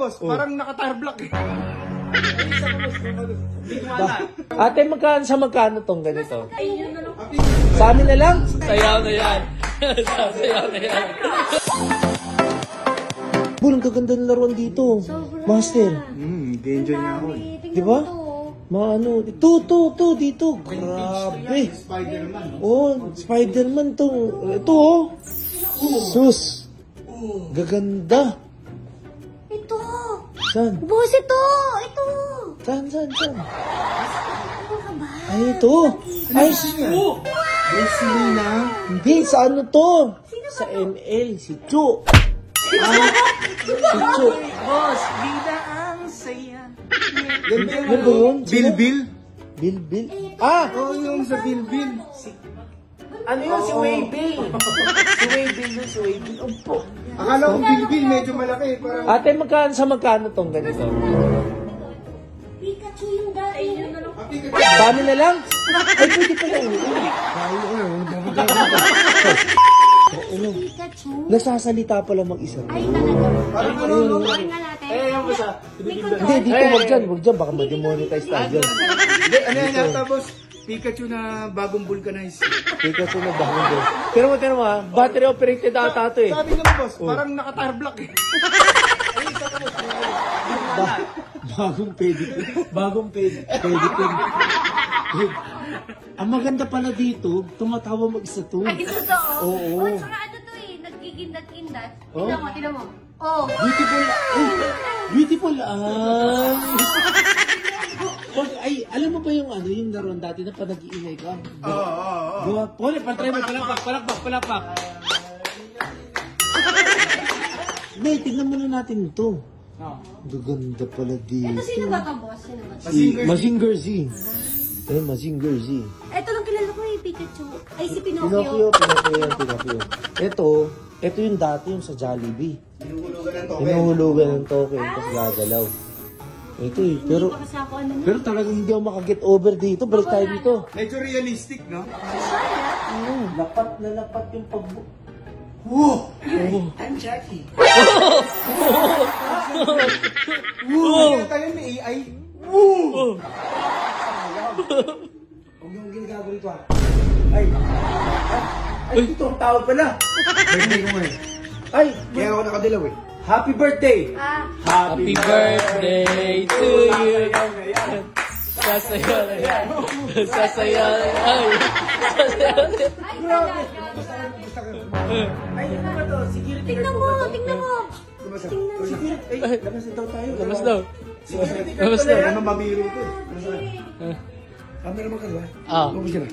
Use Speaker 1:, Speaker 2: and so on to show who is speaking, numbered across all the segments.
Speaker 1: boss. Parang naka-tire block eh.
Speaker 2: Ate, magkano tong ganito? Sa amin na lang? Sayaw na yan. Sayaw na yan. Bul, ang gaganda ng laruan dito. Master.
Speaker 1: Nag-enjoy nga ako eh.
Speaker 2: Di ba? Maano, ito, dito. Grabe.
Speaker 1: Spider-Man.
Speaker 2: Oh, Spider-Man to. Ito, oh. Sus. Gaganda.
Speaker 3: Ito.
Speaker 2: Saan?
Speaker 3: Boss, ito. Ito.
Speaker 2: Saan?
Speaker 3: Ano ka ba?
Speaker 2: Ay, ito. Ay,
Speaker 1: Wesley na.
Speaker 2: hindi, sa ano to? Sa ML, si Chu. Si Chu.
Speaker 4: Boss, bida ang saya.
Speaker 1: Yan ba
Speaker 2: Ano ba yun?
Speaker 1: Bill?
Speaker 2: Bil. Ah!
Speaker 1: Oo, yung sa Bill.
Speaker 2: Ano yun? Si Waybill. Si Waybill. Opo.
Speaker 1: Akala ko Bill, medyo malaki. Parang...
Speaker 2: Ate, magkano tong ganito?
Speaker 3: Pikachu yung dati.
Speaker 2: Sa amin na lang? Ay, pwede pala.
Speaker 3: Pikachu.
Speaker 2: Nagsasalita pala mag-isa.
Speaker 3: Ay, talaga.
Speaker 1: Parang ano?
Speaker 3: Tingnan natin.
Speaker 1: Yung basta.
Speaker 2: Hindi, dito, wag dyan. Baka ma-demonetize tayo dyan.
Speaker 1: Hindi, ano yan yata, boss? Pikachu na bagong vulcanize.
Speaker 2: Pikachu na bagong doon. Pero mo ha, battery operated ata ito eh.
Speaker 1: Sabi nga boss, parang naka-tire block eh.
Speaker 2: Bagong pedicure. Ang maganda pala dito, tumatawa mag-isa to.
Speaker 3: Ay, totoo.
Speaker 2: Oo.
Speaker 3: Oh, saka ano to eh, nagkikindat-kindat.
Speaker 2: Oh?
Speaker 3: Tingnan mo. Oh.
Speaker 2: Beautiful ay, alam mo ba yung ano, yung naroon dati na pa nag-iingay ka?
Speaker 1: Oo.
Speaker 2: Pole, pantry mo, palakpak. Hindi, tignan muna natin ito. Gaganda pala dito.
Speaker 3: Ito sino ba ka, boss? Sino ba?
Speaker 2: Si Mazinger Z. Mazinger Z.
Speaker 3: Ito lang kilala ko eh, Pikachu. Ay, si Pinocchio.
Speaker 2: Pinocchio. Ito yung dati yung sa Jollibee. Hinuhulugan ng token, tapos gagalaw. Ito eh, pero talagang hindi ako makaget over dito. Balik tayo dito.
Speaker 1: Medyo realistic, no?
Speaker 2: Lapat na lapat yung pagbo.
Speaker 1: Wow!
Speaker 4: I'm Jackie.
Speaker 1: Wow! Tayo may AI. Wow!
Speaker 4: Huwag yung ginagawa rito ah.
Speaker 2: Ay, ito ang tawag pala.
Speaker 1: Birthday ko ngayon.
Speaker 2: Ay,
Speaker 1: Kaya ako nakadilaw eh.
Speaker 2: happy birthday!
Speaker 5: Happy birthday to you. Sasaya na yan. Sasaya na yan.
Speaker 2: Ay, ano ba to? Security
Speaker 3: Tingnan mo.
Speaker 2: Ay, labas na daw tayo.
Speaker 5: Labas daw.
Speaker 2: Security
Speaker 5: Labas
Speaker 2: pala
Speaker 5: daw.
Speaker 2: yan.
Speaker 1: Ano mabiro ko eh.
Speaker 4: Camera mo ka ba?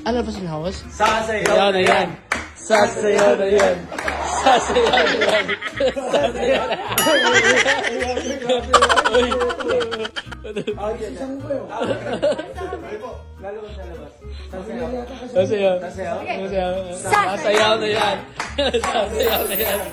Speaker 5: Ano ba sa hawas?
Speaker 2: Sasayaw
Speaker 5: na yan. Sasayaw na yan. Sasayaw na yan. Sasayaw na yan. Sasayaw. Sasayaw na yan. Sasayaw na yan.